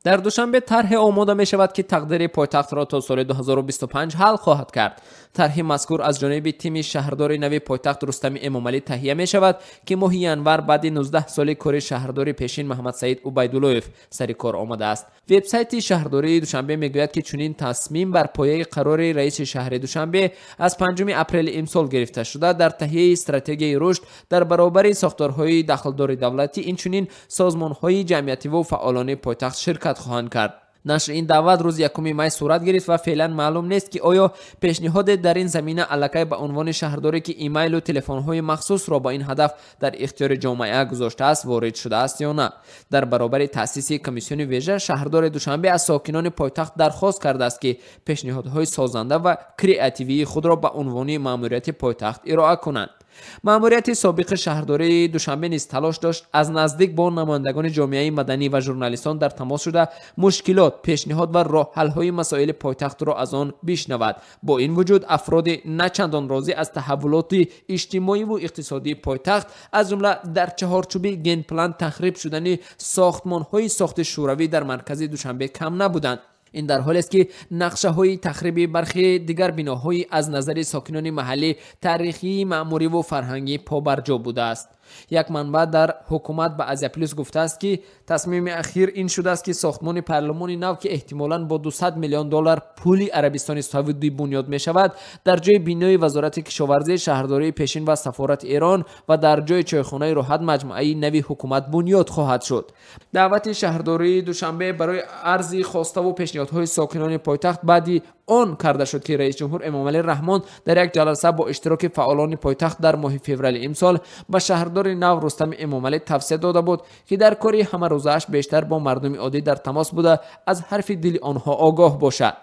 در دوشنبه طرح آماده می شود که تقدیر پایتخت را تا سال 2025 حل خواهد کرد. طرح مذکور از جانب تیم شهردار نو پایتخت رستم امامعلی تهیه می شود که ماه ینور بعد 19 سال کار شهرداری پیشین محمد سعید عبیداللهیف سر کار آمده است. وبسایت شهرداری دوشنبه میگوید که چنین تصمیم بر پایه قرار رئیس شهر دوشنبه از 5 اپریل امسال گرفته شده در تهیه استراتژی رشد در برابر ساختارهای دخلدار دولتی، این چنین سازمانهای جمعیتی و فعالان پایتخت شرکت خواهند کرد. نشر این دعوت روز 1 می صورت گرفت و فعلا معلوم نیست که آیا پیشنهاد در این زمینه الکی به عنوان شهرداری که ایمیل و تلفن‌های مخصوص را با این هدف در اختیار جامعه گذاشته است وارد شده است یا نه. در برابر تأسیس کمیسیون ویژه، شهردار دوشنبه از ساکنان پایتخت درخواست کرده است که پیشنهادهای سازنده و کریاتیوی خود را به عنوان ماموریت پایتخت ارائه کنند. ماموریت سابق شهرداری دوشنبه نیز تلاش داشت از نزدیک با نمایندگان جامعه مدنی و ژورنالیستان در تماس شده مشکلات، پیشنهاد و راه حل‌های مسائل پایتخت را از آن بشنود. با این وجود افراد نچندان راضی از تحولات اجتماعی و اقتصادی پایتخت، از جمله در چهارچوب گین پلان تخریب شدن ساختمان‌های ساخت شوروی در مرکز دوشنبه کم نبودند. این در حالی است که نقشه های تخریبی برخی دیگر بناهای از نظر ساکنان محلی تاریخی، معماری و فرهنگی پابرجا بوده است. یک منبع در حکومت به آزیا پلاس گفته است که تصمیم اخیر این شده است که ساختمان پارلمان نو که احتمالاً با 200 میلیون دلار پول عربستان سعودی بنیاد می شود، در جای بینای وزارت کشاورزی، شهرداری پیشین و سفارت ایران و در جای چایخانه راحت مجموعه نوی حکومت بنیاد خواهد شد. دعوت شهرداری دوشنبه برای عرض خواسته و پیشنهادهای ساکنان پایتخت بعدی آن کرده شد که رئیس جمهور امامعلی رحمان در یک جلسه با اشتراک فعالان پایتخت در ماه فوریه امسال به شهردار نو رستم امامعلی توصیه داده بود که در کاری همه روزش بیشتر با مردم عادی در تماس بوده از حرف دل آنها آگاه باشد.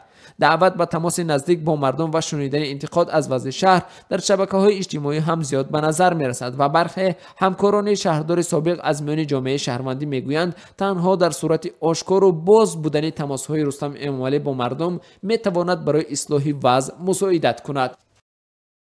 دعوت به تماس نزدیک با مردم و شنیدن انتقاد از وضع شهر در شبکه‌های اجتماعی هم زیاد به نظر می‌رسد و برخی همکاران شهردار سابق از میان جامعه شهروندی میگویند تنها در صورت آشکار و باز بودن تماس‌های رستم امامعلی با مردم می‌تواند برای اصلاح وضع مساعدت کند.